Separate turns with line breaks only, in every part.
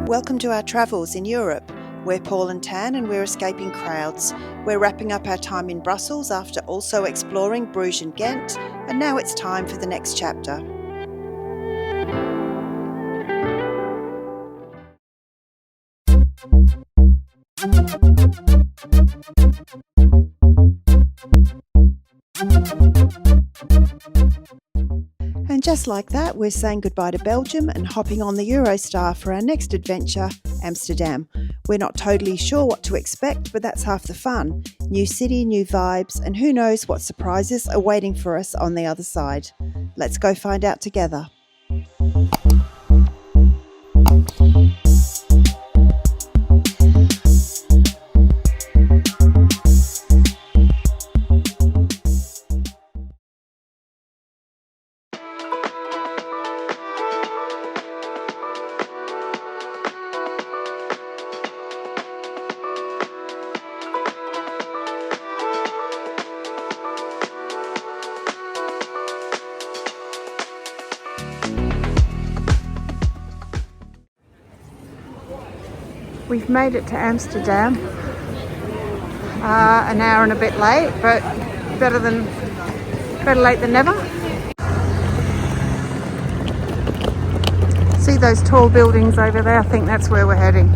Welcome to our travels in Europe. We're Paul and Tan and we're escaping crowds. We're wrapping up our time in Brussels after also exploring Bruges and Ghent, and now it's time for the next chapter. And just like that, we're saying goodbye to Belgium and hopping on the Eurostar for our next adventure, Amsterdam. We're not totally sure what to expect, but that's half the fun. New city, new vibes, and who knows what surprises are waiting for us on the other side. Let's go find out together. We've made it to Amsterdam, an hour and a bit late, but better late than never. See those tall buildings over there? I think that's where we're heading.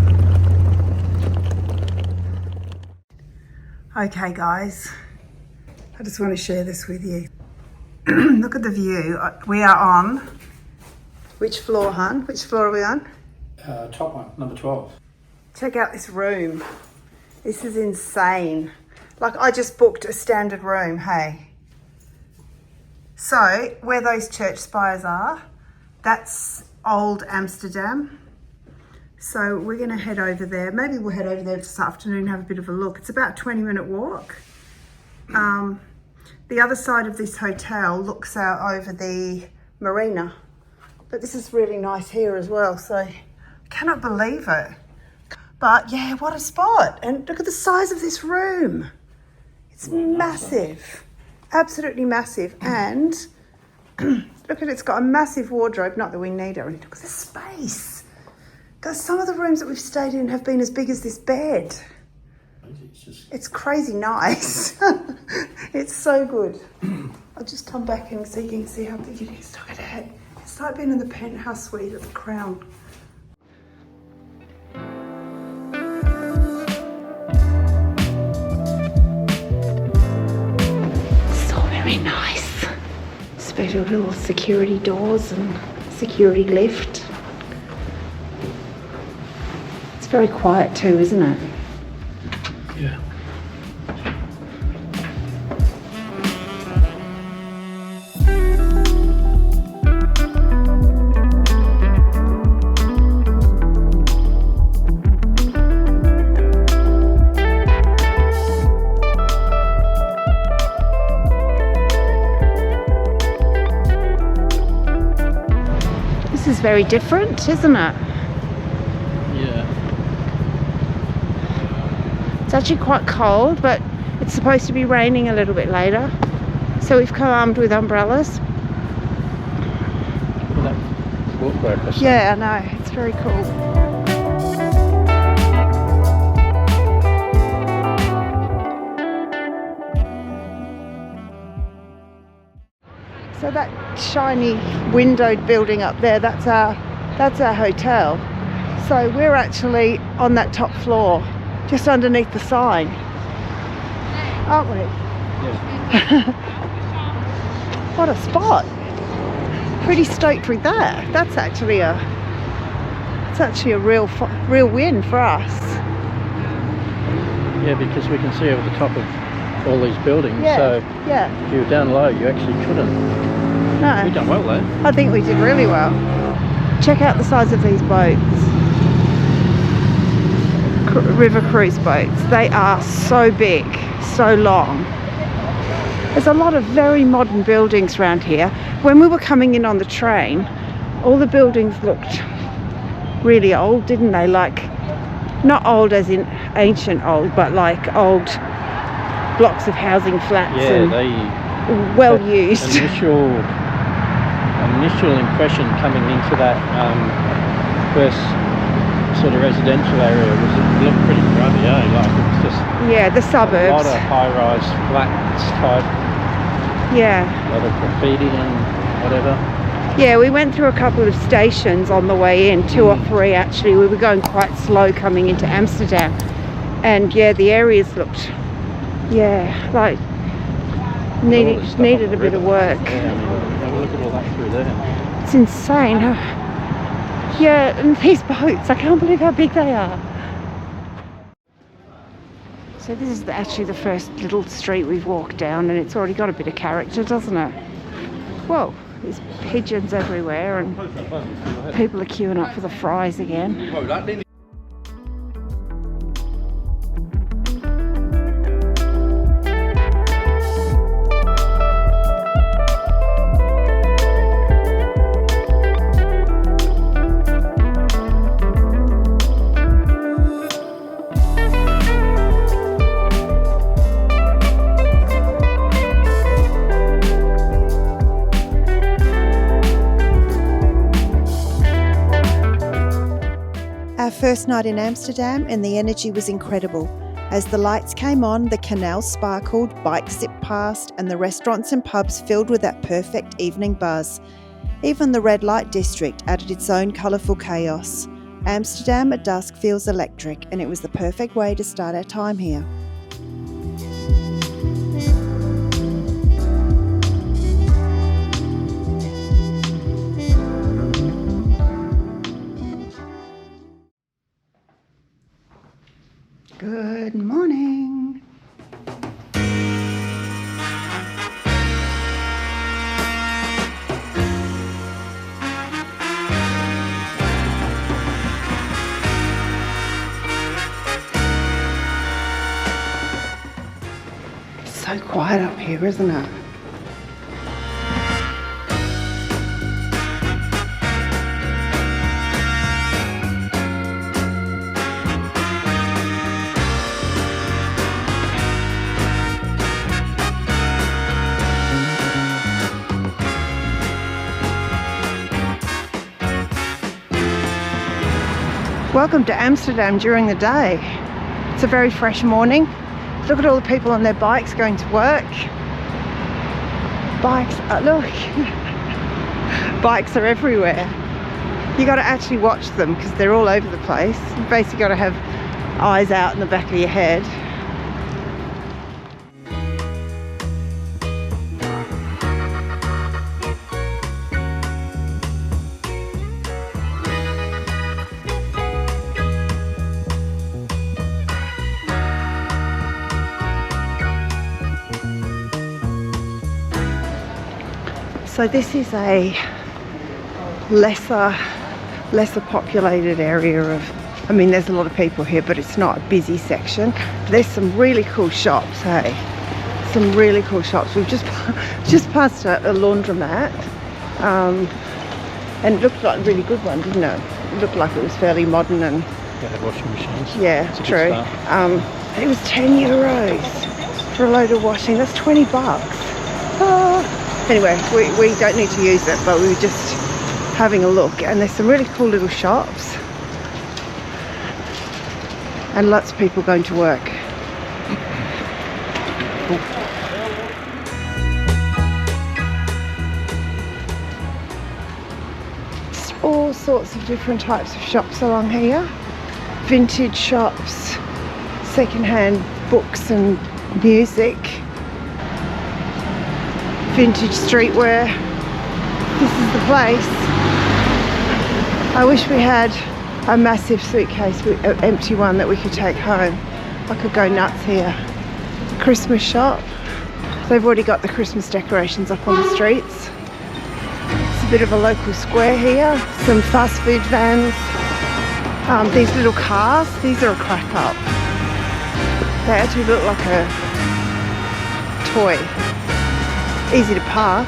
Okay guys, I just want to share this with you. Look at the view. We are on, which floor, hon? Which floor are we on?
Top one, number 12.
Check out this room. This is insane. Like, I just booked a standard room, hey. So, where those church spires are, that's old Amsterdam. So we're gonna head over there. Maybe we'll head over there this afternoon, have a bit of a look. It's about a 20-minute walk. The other side of this hotel looks out over the marina. But this is really nice here as well, so I cannot believe it. But yeah, what a spot. And look at the size of this room. It's massive, absolutely massive. And look at it, it's got a massive wardrobe, not that we need it. Look at the space. Because some of the rooms that we've stayed in have been as big as this bed. It's crazy nice. It's so good. I'll just come back and so you can see how big it is. Look at it. It's like being in the penthouse suite at the Crown. Very nice. Special little security doors and security lift. It's very quiet too, isn't it?
Yeah.
This is very different, isn't it?
Yeah.
It's actually quite cold, but it's supposed to be raining a little bit later. So we've come armed with umbrellas.
Well, that walkway.
Yeah, I know. It's very cool. So that shiny windowed building up there, that's our hotel. So we're actually on that top floor, just underneath the sign, aren't we?
Yeah.
What a spot. Pretty stoked with that. That's actually a real win for us.
Yeah, because we can see over the top of all these buildings.
Yeah,
so
yeah.
if you were down low, you actually couldn't.
No.
We've done well though.
I think we did really well. Check out the size of these boats. River cruise boats. They are so big, so long. There's a lot of very modern buildings around here. When we were coming in on the train, all the buildings looked really old, didn't they? Like, not old as in ancient old, but like old blocks of housing flats.
Yeah,
and
they
well used.
Initial impression coming into that first sort of residential area looked pretty grubby, eh? Like it's just
Yeah, the
a
suburbs.
lot of high-rise flats type,
Yeah.
a lot of graffiti and whatever.
Yeah, we went through a couple of stations on the way in, 2 or 3 actually. We were going quite slow coming into Amsterdam. And yeah, the areas looked, like needed a bit of work.
Yeah, I mean, have a look at all that through there.
It's insane. Yeah, and these boats, I can't believe how big they are. So this is actually the first little street we've walked down, and it's already got a bit of character, doesn't it? Whoa, there's pigeons everywhere, and people are queuing up for the fries again.
Our first night in Amsterdam and the energy was incredible. As the lights came on, the canals sparkled, bikes zipped past, and the restaurants and pubs filled with that perfect evening buzz. Even the red light district added its own colourful chaos. Amsterdam at dusk feels electric, and it was the perfect way to start our time here.
Good morning. It's so quiet up here, isn't it? Welcome to Amsterdam during the day. It's a very fresh morning. Look at all the people on their bikes going to work. Bikes, look. Bikes are everywhere. You got to actually watch them because they're all over the place. You basically got to have eyes out in the back of your head. So this is a lesser populated area of, I mean, there's a lot of people here, but it's not a busy section. There's some really cool shops, hey? Some really cool shops. We've just passed a laundromat, and it looked like a really good one, didn't it? It looked like it was fairly modern and...
They had washing machines.
Yeah,
That's a
true.
good start.
It was €10 for a load of washing. That's $20. Anyway, we don't need to use it, but we were just having a look, and there's some really cool little shops and lots of people going to work. It's all sorts of different types of shops along here. Vintage shops, second-hand books and music, vintage streetwear. This is the place. I wish we had a massive suitcase, an empty one that we could take home. I could go nuts here. Christmas shop. They've already got the Christmas decorations up on the streets. It's a bit of a local square here. Some fast food vans. These little cars, these are a crack up. They actually look like a toy. Easy to park.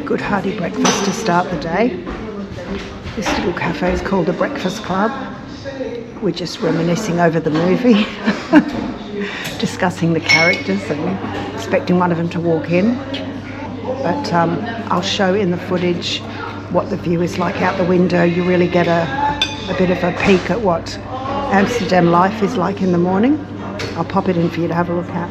Good hearty breakfast to start the day. This little cafe is called the Breakfast Club. We're just reminiscing over the movie, discussing the characters and expecting one of them to walk in. But I'll show in the footage what the view is like out the window. You really get a bit of a peek at what Amsterdam life is like in the morning. I'll pop it in for you to have a look at.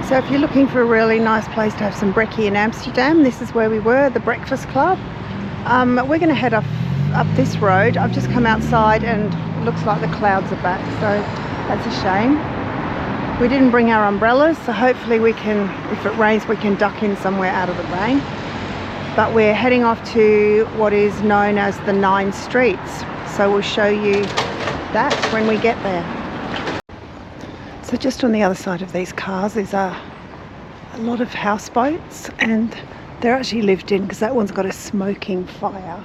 So if you're looking for a really nice place to have some brekkie in Amsterdam, this is where we were, the Breakfast Club. We're going to head up this road. I've just come outside and it looks like the clouds are back, so that's a shame. We didn't bring our umbrellas, so hopefully we can, if it rains, we can duck in somewhere out of the rain. But we're heading off to what is known as the 9 Streets, so we'll show you that when we get there. So just on the other side of these cars is a lot of houseboats, and they're actually lived in because that one's got a smoking fire.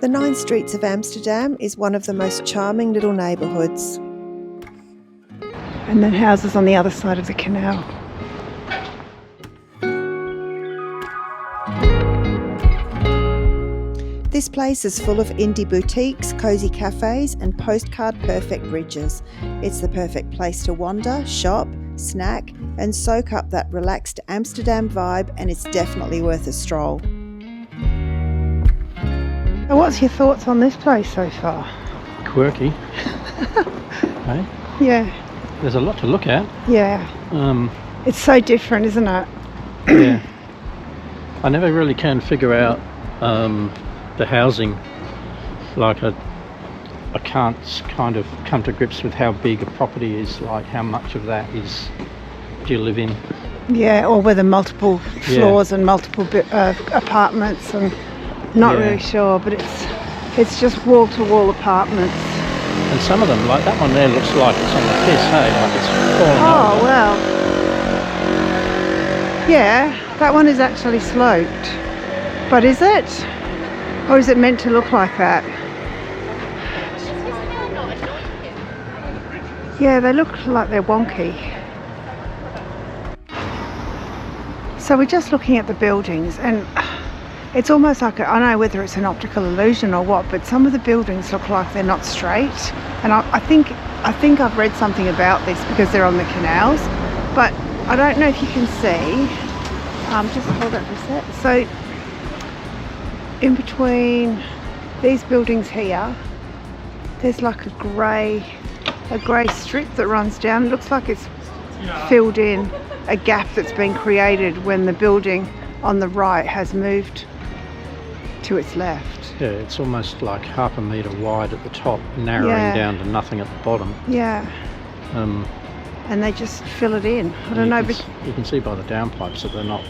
The 9 Streets of Amsterdam is one of the most charming little neighbourhoods.
And then houses on the other side of the canal.
This place is full of indie boutiques, cosy cafes and postcard perfect bridges. It's the perfect place to wander, shop, snack and soak up that relaxed Amsterdam vibe, and it's definitely worth a stroll.
So what's your thoughts on this place so far?
Quirky. Hey?
Yeah.
There's a lot to look at.
Yeah. It's so different, isn't it?
Yeah. I never really can figure out the housing. Like I can't kind of come to grips with how big a property is, like how much of that is do you live in.
Yeah, or whether multiple floors and multiple apartments, and not really sure, but it's just wall-to-wall apartments.
And some of them, like that one there, looks like it's on the piss, hey? Like it's falling over.
Oh, well. Yeah, that one is actually sloped. But is it? Or is it meant to look like that? Yeah, they look like they're wonky. So we're just looking at the buildings, and it's almost like, I don't know whether it's an optical illusion or what, but some of the buildings look like they're not straight. And I think I've read something about this because they're on the canals, but I don't know if you can see. Just hold it for a sec. So in between these buildings here, there's like a grey strip that runs down. It looks like it's filled in a gap that's been created when the building on the right has moved to its left.
Yeah, it's almost like half a metre wide at the top, narrowing down to nothing at the bottom.
Yeah. And they just fill it in. I don't know, but
you can see by the downpipes that they're not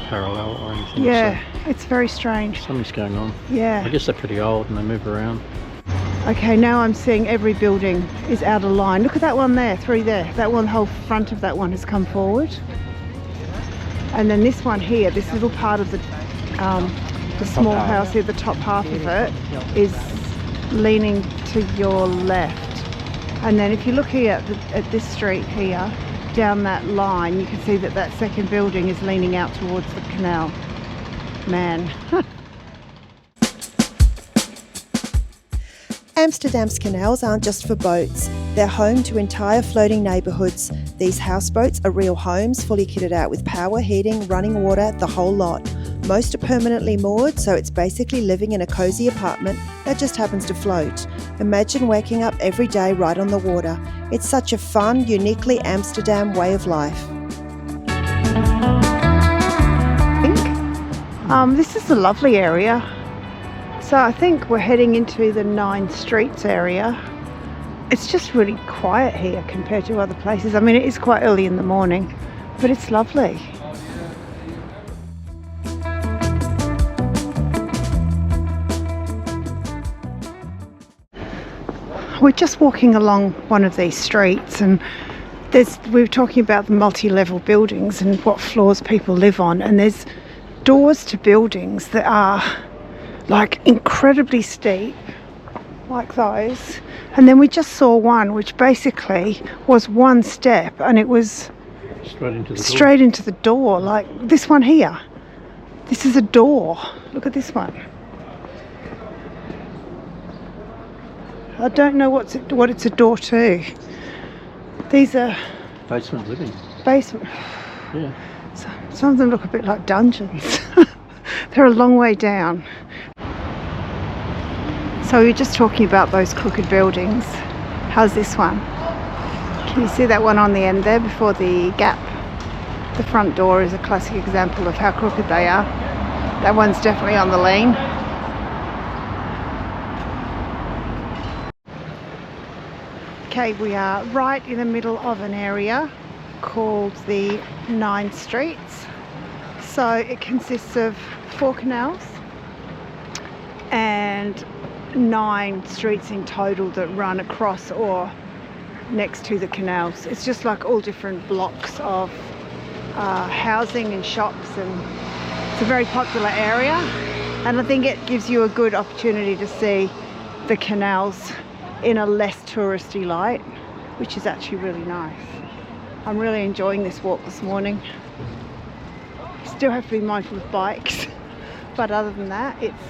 parallel or anything.
Yeah,
so
it's very strange.
something's going on.
Yeah.
I guess they're pretty old and they move around.
Okay, now I'm seeing every building is out of line. Look at that one there, through there. That one, the whole front of that one has come forward. And then this one here, this little part of the small house here, the top half of it, is leaning to your left. And then if you look here at this street here, down that line, you can see that that second building is leaning out towards the canal. Man.
Amsterdam's canals aren't just for boats. They're home to entire floating neighbourhoods. These houseboats are real homes, fully kitted out with power, heating, running water, the whole lot. Most are permanently moored, so it's basically living in a cosy apartment that just happens to float. Imagine waking up every day right on the water. It's such a fun, uniquely Amsterdam way of life.
This is a lovely area. So I think we're heading into the 9 Streets area. It's just really quiet here compared to other places. I mean, it is quite early in the morning, but it's lovely. We're just walking along one of these streets, and we were talking about the multi-level buildings and what floors people live on, and there's doors to buildings that are like incredibly steep, like those. And then we just saw one which basically was one step, and it was straight into the door, like this one here. This is a door. Look at this one. I don't know what it's a door to. These are
Basement living.
basement.
Yeah.
Some of them look a bit like dungeons. They're a long way down. So we were just talking about those crooked buildings. How's this one? Can you see that one on the end there before the gap? The front door is a classic example of how crooked they are. That one's definitely on the lean. Okay, we are right in the middle of an area called the 9 Streets. So it consists of 4 canals and 9 streets in total that run across or next to the canals. It's just like all different blocks of housing and shops, and it's a very popular area, and I think it gives you a good opportunity to see the canals in a less touristy light, which is actually really nice. I'm really enjoying this walk this morning. Still have to be mindful of bikes, but other than that, it's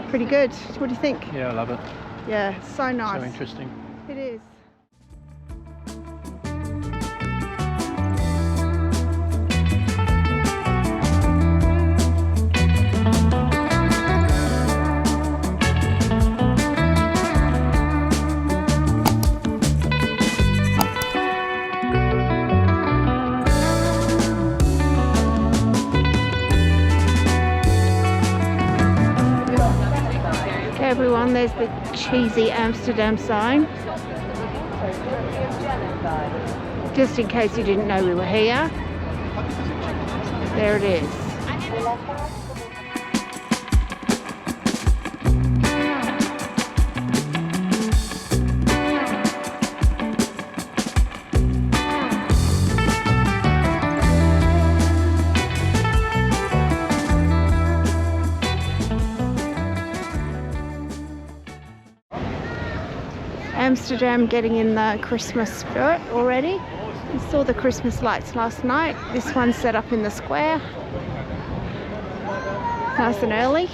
pretty good. What do you think?
Yeah, I love it.
Yeah, so nice.
So interesting.
It is. Everyone, there's the cheesy Amsterdam sign. Just in case you didn't know we were here. There it is. Amsterdam getting in the Christmas spirit already. We saw the Christmas lights last night. This one's set up in the square. Nice and early.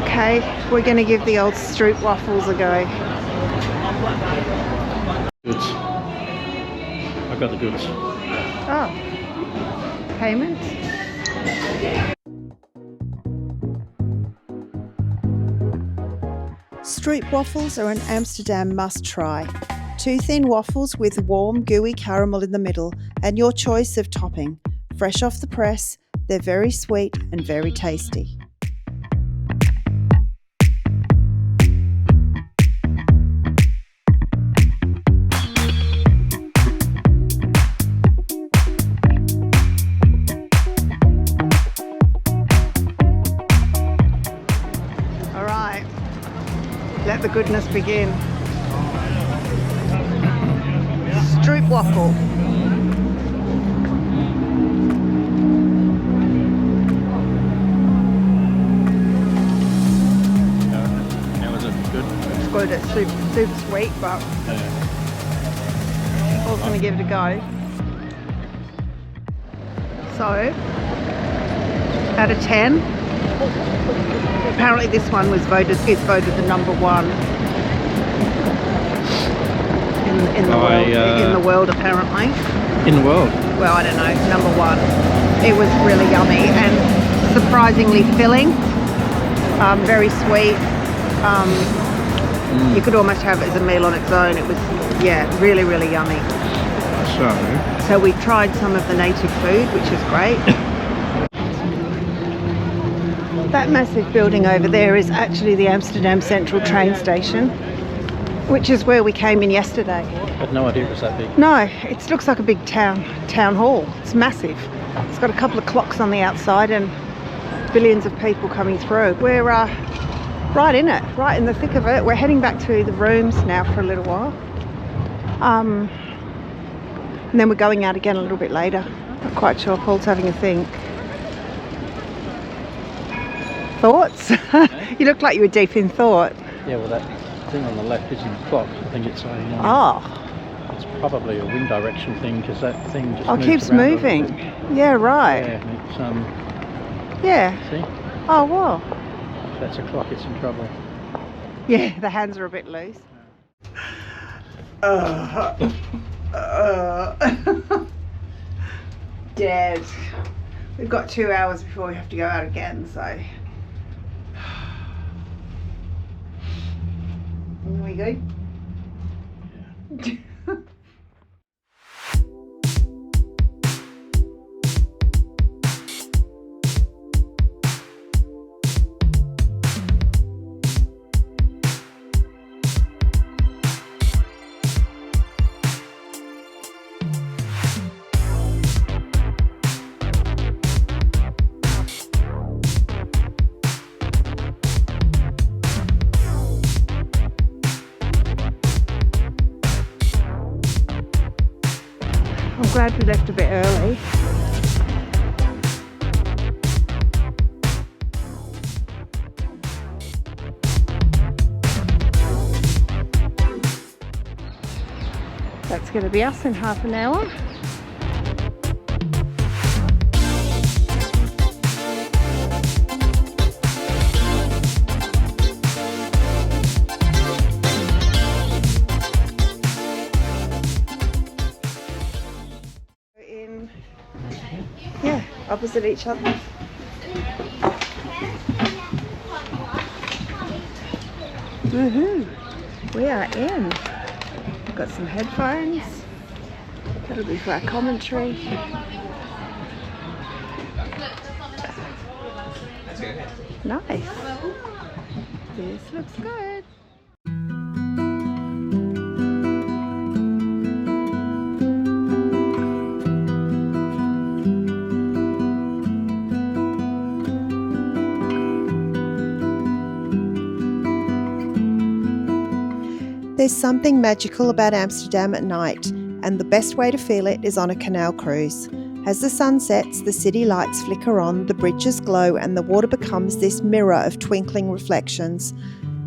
Okay, we're going to give the old Stroopwafels a go.
Goods. I've got the goods.
Oh. Payment.
Stroopwafels are an Amsterdam must-try. 2 thin waffles with warm, gooey caramel in the middle, and your choice of topping. Fresh off the press, they're very sweet and very tasty.
Let the goodness begin. Stroopwafel.
How is it? Good?
It's good. It's super sweet, but I was going to give it a go. So, out of 10. Apparently this one is voted the number 1 in the world. In the world, apparently.
In the world?
Well, I don't know. Number 1. It was really yummy and surprisingly filling. Very sweet. You could almost have it as a meal on its own. It was, yeah, really, really yummy. So we tried some of the native food, which is great. That massive building over there is actually the Amsterdam Central train station, which is where we came in yesterday.
I had no idea it was that big.
No, it looks like a big town hall. It's massive. It's got a couple of clocks on the outside and billions of people coming through. We're right in it, right in the thick of it. We're heading back to the rooms now for a little while. And then we're going out again a little bit later. Not quite sure. Paul's having a think. Thoughts? You look like you were deep in thought.
Yeah, well thing on the left isn't a clock. I think it's a it's probably a wind direction thing, because that thing just moves
keeps
around a
moving.
little bit.
Yeah, right.
Yeah,
Yeah.
see?
Oh, wow.
If that's a clock, it's in trouble.
Yeah, the hands are a bit loose. Dead. We've got 2 hours before we have to go out again, so. Are we good? Yeah. I'm glad we left a bit early. That's going to be us in half an hour. Opposite each other. Woohoo! We are in. We've got some headphones. That'll be for our commentary. Nice. This looks good.
There's something magical about Amsterdam at night, and the best way to feel it is on a canal cruise. As the sun sets, the city lights flicker on, the bridges glow, and the water becomes this mirror of twinkling reflections.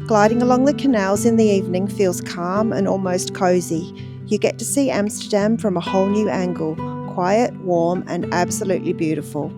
Gliding along the canals in the evening feels calm and almost cosy. You get to see Amsterdam from a whole new angle, quiet, warm, and absolutely beautiful.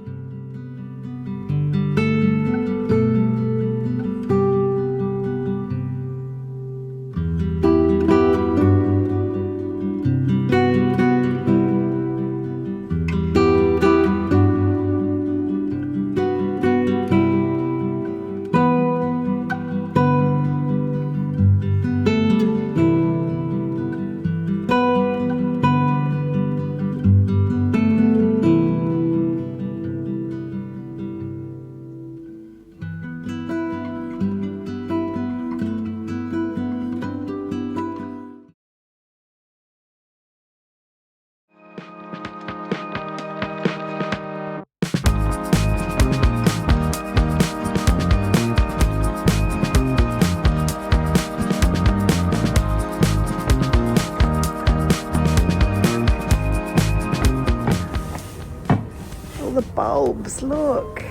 The bulbs, look.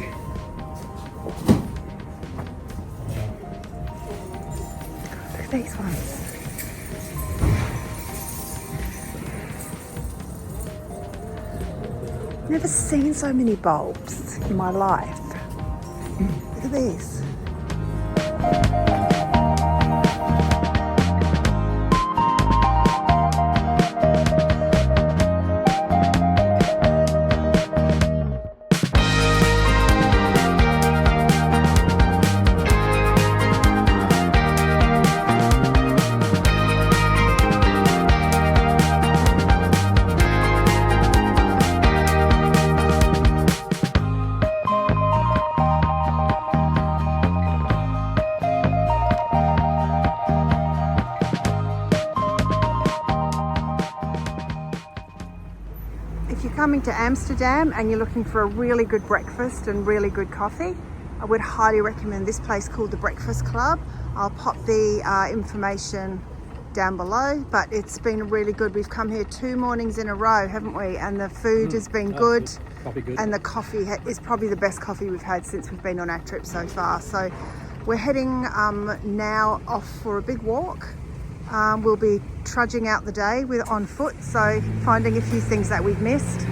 Look at these ones. Never seen so many bulbs in my life. Look at these. If you're coming to Amsterdam and you're looking for a really good breakfast and really good coffee, I would highly recommend this place called the Breakfast Club. I'll pop the information down below, but it's been really good. We've come here 2 mornings in a row, haven't we? And the food has been good.
Coffee good.
And the coffee is probably the best coffee we've had since we've been on our trip so far. So We're heading now off for a big walk. We'll be trudging out the day on foot, so finding a few things that we've missed.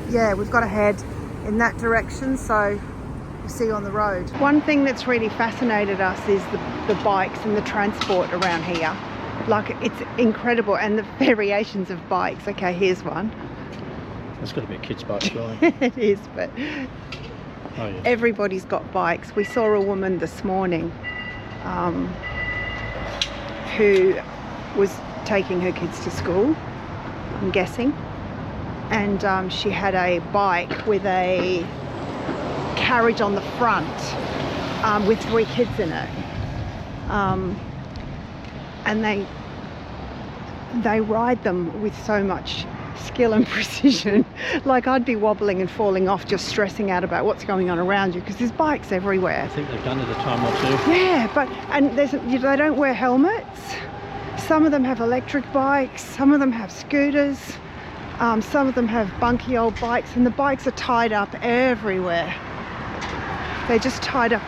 Yeah, we've got to head in that direction, so we'll see you on the road. One thing that's really fascinated us is the bikes and the transport around here. Like, it's incredible, and the variations of bikes. Okay, here's one.
There's got to be a kid's bike, surely.
It is, but
Oh, yeah.
everybody's got bikes. We saw a woman this morning who was taking her kids to school, I'm guessing, and she had a bike with a carriage on the front with 3 kids in it, and they ride them with so much skill and precision. Like, I'd be wobbling and falling off, just stressing out about what's going on around you, because there's bikes everywhere.
I think they've done it a time or two.
Yeah, and they don't wear helmets. Some of them have electric bikes, some of them have scooters, some of them have bunky old bikes, and the bikes are tied up everywhere. They're just tied up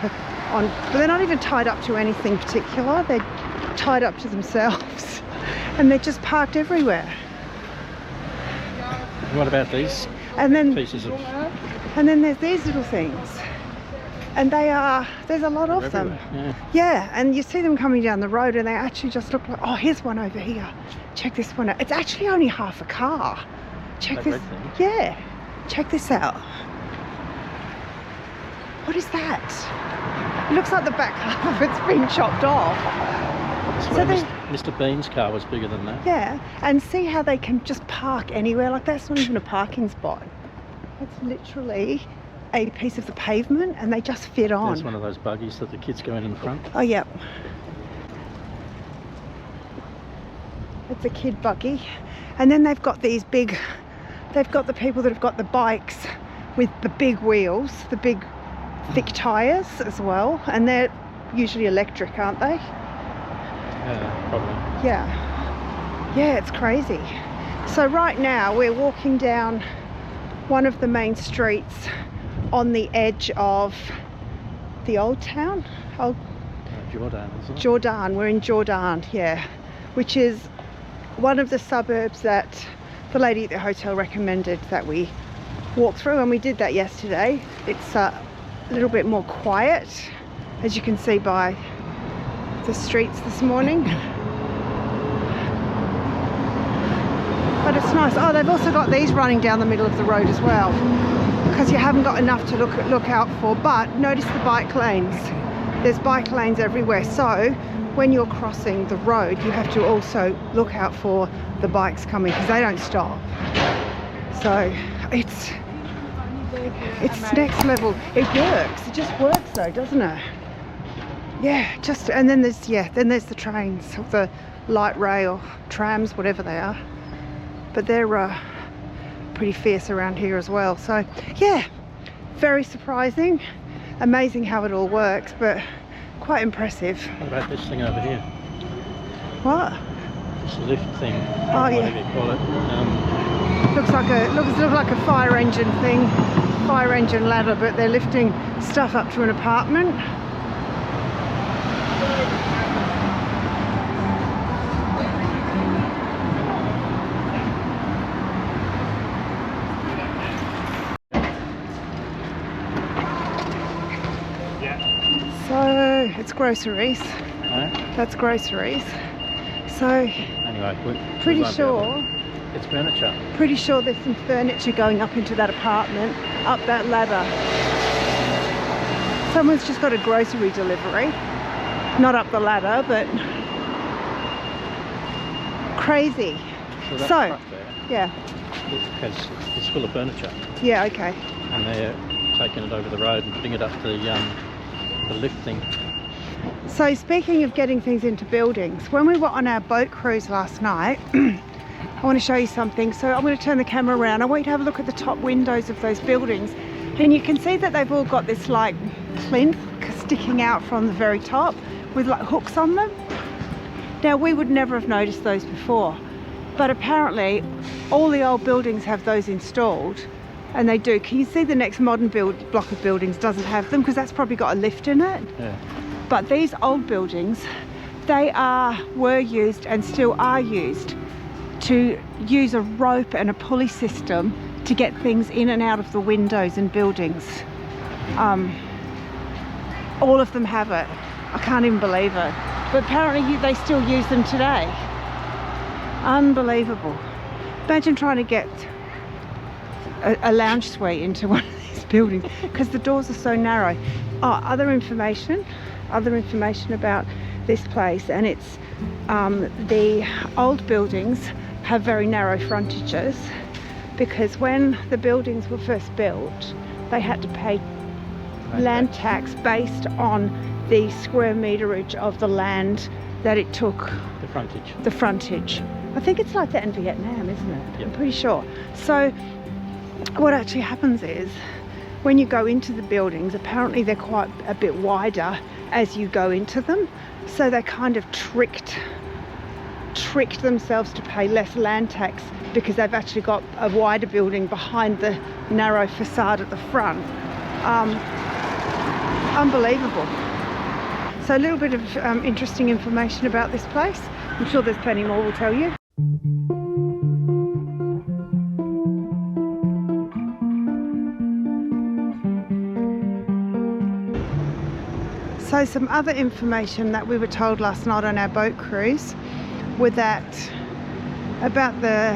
on, but they're not even tied up to anything particular. They're tied up to themselves, and they're just parked everywhere.
What about these pieces of...
And then there's these little things, and there's a lot of them. Yeah, and you see them coming down the road, and they actually just look like, oh, here's one over here. Check this one out. It's actually only half a car. Check this. Yeah, check this out. What is that? It looks like the back half of it's been chopped off.
So Mr. Bean's car was bigger than that.
Yeah, and see how they can just park anywhere. Like, that's not even a parking spot. It's literally a piece of the pavement, and they just fit on.
There's one of those buggies that the kids go in the front.
Oh, yeah. It's a kid buggy. And then they've got the people that have got the bikes with the big wheels, the big thick tyres as well. And they're usually electric, aren't they?
Probably.
Yeah, it's crazy. So right now we're walking down one of the main streets on the edge of the old town.
Jordan, isn't it?
Jordan. We're in Jordan, yeah, which is one of the suburbs that the lady at the hotel recommended that we walk through, and we did that yesterday. It's a little bit more quiet, as you can see by the streets this morning, but it's nice. Oh, they've also got these running down the middle of the road as well, because you haven't got enough to look out for. But notice the bike lanes. There's bike lanes everywhere, so when you're crossing the road you have to also look out for the bikes coming, because they don't stop. So it's next level. It works. It just works though, doesn't it? Yeah, and then there's the trains, or the light rail trams, whatever they are. But they're pretty fierce around here as well. So yeah, very surprising, amazing how it all works, but quite impressive.
What about this thing over here?
What?
This lift thing.
Oh, yeah.
Whatever you call it.
Looks like a fire engine thing, fire engine ladder, but they're lifting stuff up to an apartment. So it's groceries. That's groceries. So
Anyway,
pretty sure
it's furniture.
Pretty sure there's some furniture going up into that apartment, up that ladder. Someone's just got a grocery delivery. Not up the ladder, but crazy.
So that
So,
truck there,
yeah.
it's full of furniture,
Yeah, okay.
and they're taking it over the road and putting it up the lift thing.
So speaking of getting things into buildings, when we were on our boat cruise last night, I want to show you something. So I'm going to turn the camera around. I want you to have a look at the top windows of those buildings, and you can see that they've all got this like plinth sticking out from the very top with like hooks on them. Now, we would never have noticed those before, but apparently all the old buildings have those installed,
And they do. Can you see the next modern block of buildings doesn't have them because that's probably got a lift in it?
Yeah.
But these old buildings, were used and still are used to use a rope and a pulley system to get things in and out of the windows and buildings. All of them have it. I can't even believe it. But apparently they still use them today. Unbelievable. Imagine trying to get a lounge suite into one of these buildings because the doors are so narrow. Oh, other information about this place, and it's the old buildings have very narrow frontages because when the buildings were first built, they had to pay land tax based on the square meterage of the land that it took. The frontage. I think it's like that in Vietnam, isn't it?
Yep.
I'm pretty sure. So what actually happens is when you go into the buildings, apparently they're quite a bit wider as you go into them. So they kind of tricked themselves to pay less land tax because they've actually got a wider building behind the narrow facade at the front. Unbelievable. So a little bit of interesting information about this place. I'm sure there's plenty more we'll tell you. So some other information that we were told last night on our boat cruise were that about the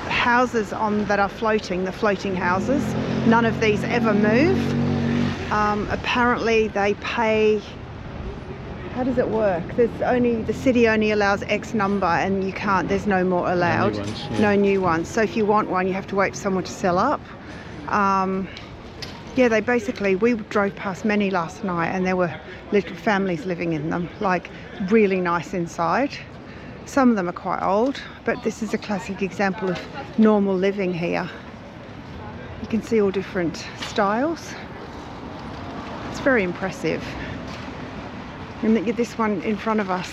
houses that are floating, the floating houses. None of these ever move. Apparently they pay, how does it work? The city only allows X number and you can't, there's no more allowed.
No new ones, yeah.
No new ones. So if you want one, you have to wait for someone to sell up. Yeah, we drove past many last night and there were little families living in them, like really nice inside. Some of them are quite old, but this is a classic example of normal living here. You can see all different styles. It's very impressive. And this one in front of us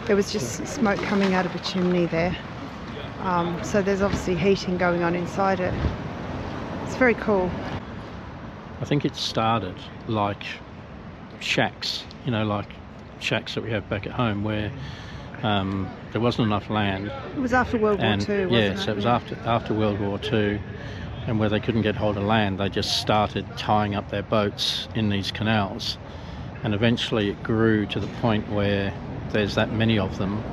there was just smoke coming out of a chimney there. So there's obviously heating going on inside it. It's very cool.
I think it started like shacks, like shacks that we have back at home where there wasn't enough land.
It was after World War II, wasn't it?
Yeah, so it was after World War II, and where they couldn't get hold of land, they just started tying up their boats in these canals. And eventually it grew to the point where there's that many of them,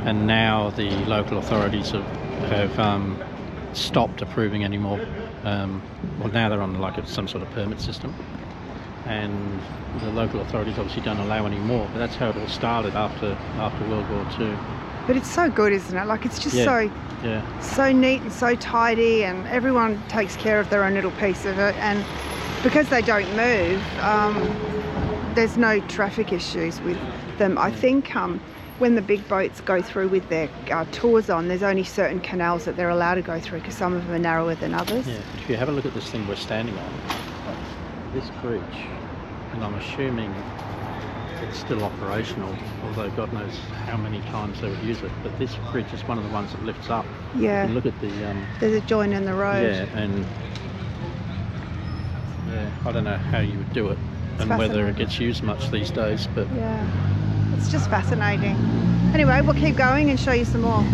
and now the local authorities have stopped approving any more. Well, now they're on some sort of permit system, and the local authorities obviously don't allow any more. But that's how it all started after World War II.
But it's so good, isn't it? Like, it's just so neat and so tidy, and everyone takes care of their own little piece of it. And because they don't move, there's no traffic issues with them. I think when the big boats go through with their tours on, there's only certain canals that they're allowed to go through because some of them are narrower than others.
Yeah, if you have a look at this thing we're standing on, this bridge, and I'm assuming it's still operational, although God knows how many times they would use it, but this bridge is one of the ones that lifts up.
Yeah.
You can look at the...
there's a join in the road.
Yeah, and I don't know how you would do it and whether it gets used much these days, but...
Yeah. It's just fascinating. Anyway, we'll keep going and show you some more.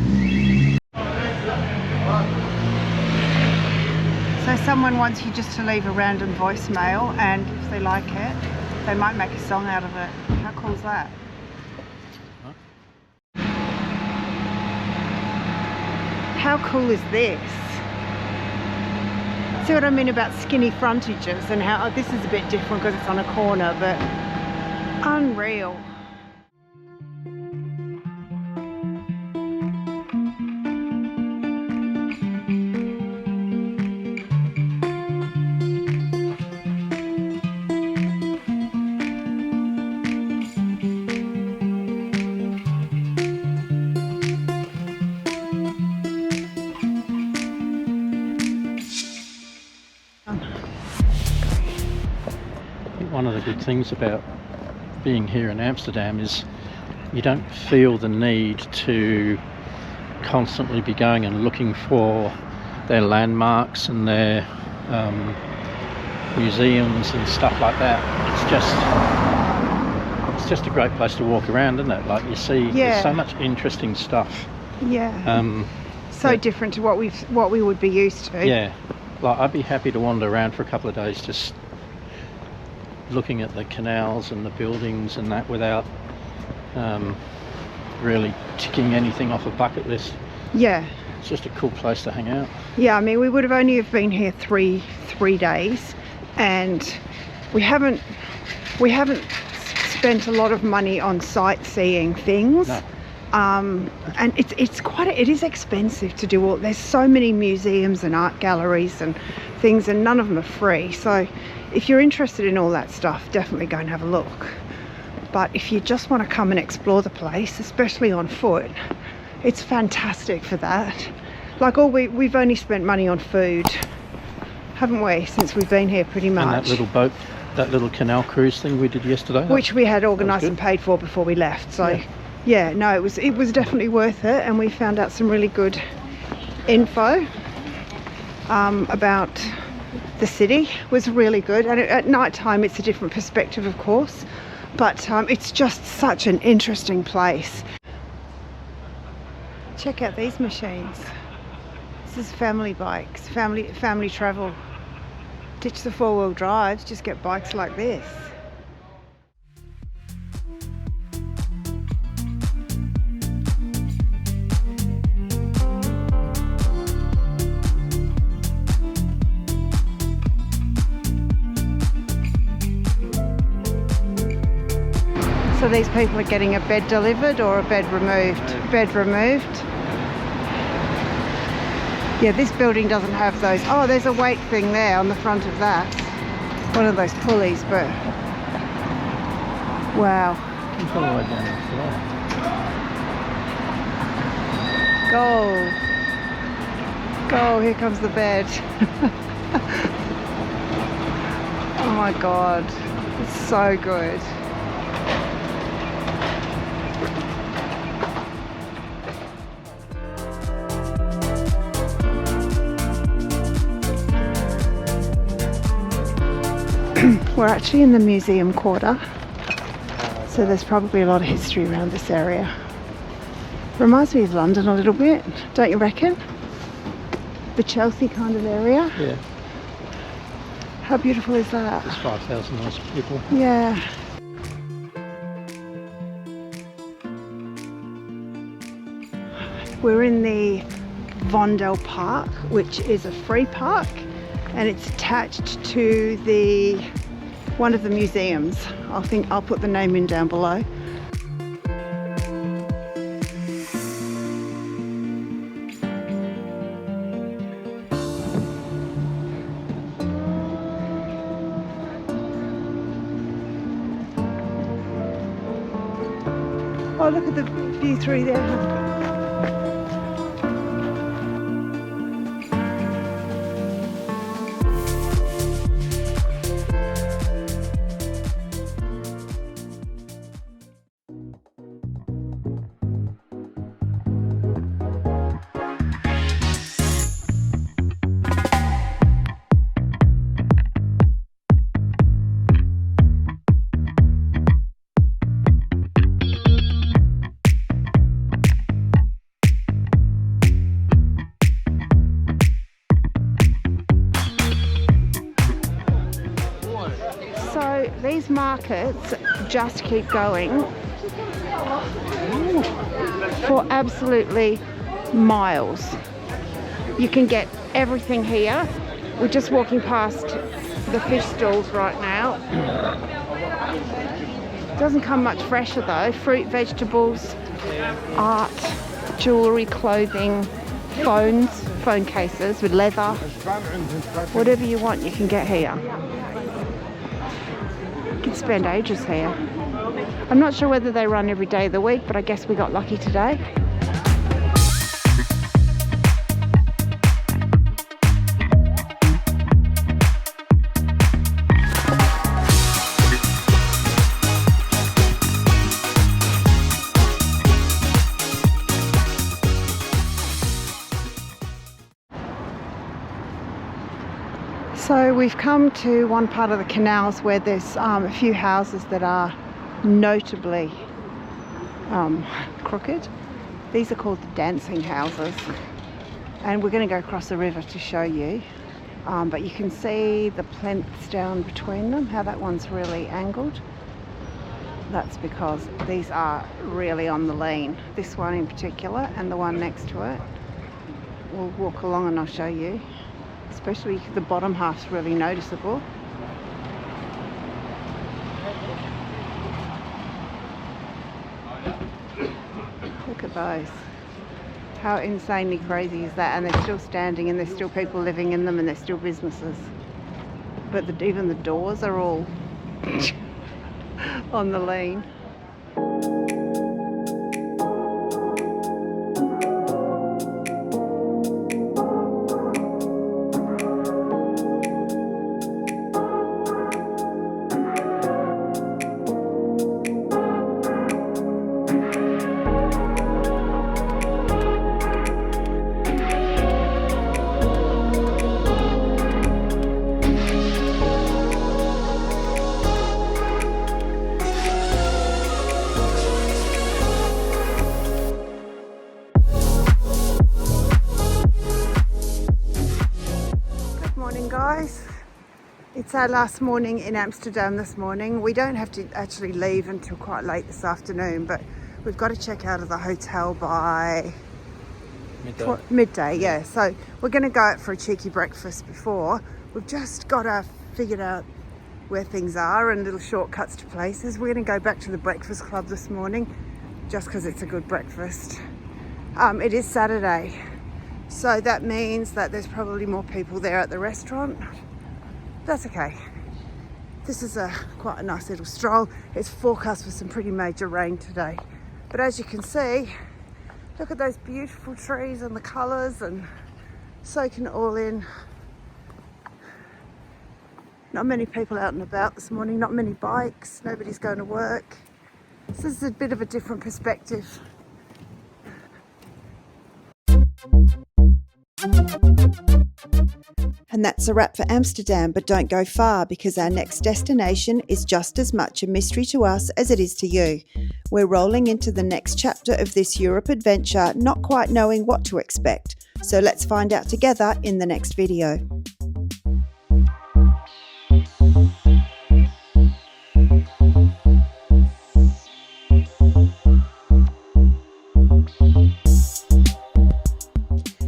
So someone wants you just to leave a random voicemail, and if they like it, they might make a song out of it. How cool is that? How cool is this? See what I mean about skinny frontages and how this is a bit different because it's on a corner, but unreal.
One of the good things about being here in Amsterdam is you don't feel the need to constantly be going and looking for their landmarks and their museums and stuff like that. It's just a great place to walk around, isn't it? Like you see, there's so much interesting stuff.
Yeah. So different to what we would be used to.
Yeah. Like I'd be happy to wander around for a couple of days just looking at the canals and the buildings and that without really ticking anything off a bucket list.
Yeah.
It's just a cool place to hang out.
Yeah, I mean, we would have only have been here three days, and we haven't spent a lot of money on sightseeing things.
No.
And it is expensive to do all. There's so many museums and art galleries and things, and none of them are free. So if you're interested in all that stuff, definitely go and have a look. But if you just want to come and explore the place, especially on foot, it's fantastic for that. Like we've only spent money on food, haven't we, since we've been here pretty much.
And that little boat, that little Canal Cruise thing we did yesterday,
which we had organised and paid for before we left. So yeah, no, it was definitely worth it, and we found out some really good info about the city. It was really good, and at night time it's a different perspective, of course, but it's just such an interesting place. Check out these machines. This is family bikes, family travel. Ditch the four-wheel drives, just get bikes like this. So these people are getting a bed delivered or a bed removed? Bed removed. Yeah, this building doesn't have those. Oh, there's a weight thing there on the front of that. One of those pulleys, but wow.
All the way down the floor.
Go. Go, here comes the bed. Oh my God, it's so good. We're actually in the museum quarter, so there's probably a lot of history around this area. Reminds me of London a little bit, don't you reckon? The Chelsea kind of area.
Yeah.
How beautiful is that?
There's 5,000 nice people.
Yeah. We're in the Vondel Park, which is a free park, and it's attached to one of the museums. I'll put the name in down below. Oh, look at the view through there. So these markets just keep going for absolutely miles. You can get everything here. We're just walking past the fish stalls right now. Doesn't come much fresher though. Fruit, vegetables, art, jewellery, clothing, phones, phone cases with leather. Whatever you want you can get here. You can spend ages here. I'm not sure whether they run every day of the week, but I guess we got lucky today. So we've come to one part of the canals where there's a few houses that are notably crooked. These are called the dancing houses, and we're going to go across the river to show you. But you can see the plinths down between them, how that one's really angled. That's because these are really on the lean. This one in particular and the one next to it. We'll walk along and I'll show you. Especially the bottom half's really noticeable. Look at those. How insanely crazy is that? And they're still standing and there's still people living in them and they're still businesses. But even the doors are all on the lean. Guys, it's our last morning in Amsterdam this morning. We don't have to actually leave until quite late this afternoon, but we've got to check out of the hotel by midday. Yeah, so we're going to go out for a cheeky breakfast before. We've just got to figure out where things are and little shortcuts to places. We're going to go back to the breakfast club this morning just because it's a good breakfast. It is Saturday. So that means that there's probably more people there at the restaurant. That's okay. This is quite a nice little stroll. It's forecast for some pretty major rain today. But as you can see, look at those beautiful trees and the colours and soaking it all in. Not many people out and about this morning, not many bikes, nobody's going to work. So this is a bit of a different perspective.
And that's a wrap for Amsterdam, but don't go far because our next destination is just as much a mystery to us as it is to you. We're rolling into the next chapter of this Europe adventure, not quite knowing what to expect. So let's find out together in the next video.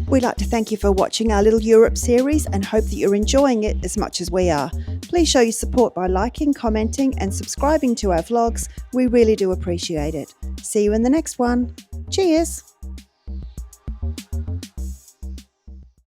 We'd like to thank you for watching our little Europe series and hope that you're enjoying it as much as we are. Please show your support by liking, commenting and subscribing to our vlogs. We really do appreciate it. See you in the next one. Cheers!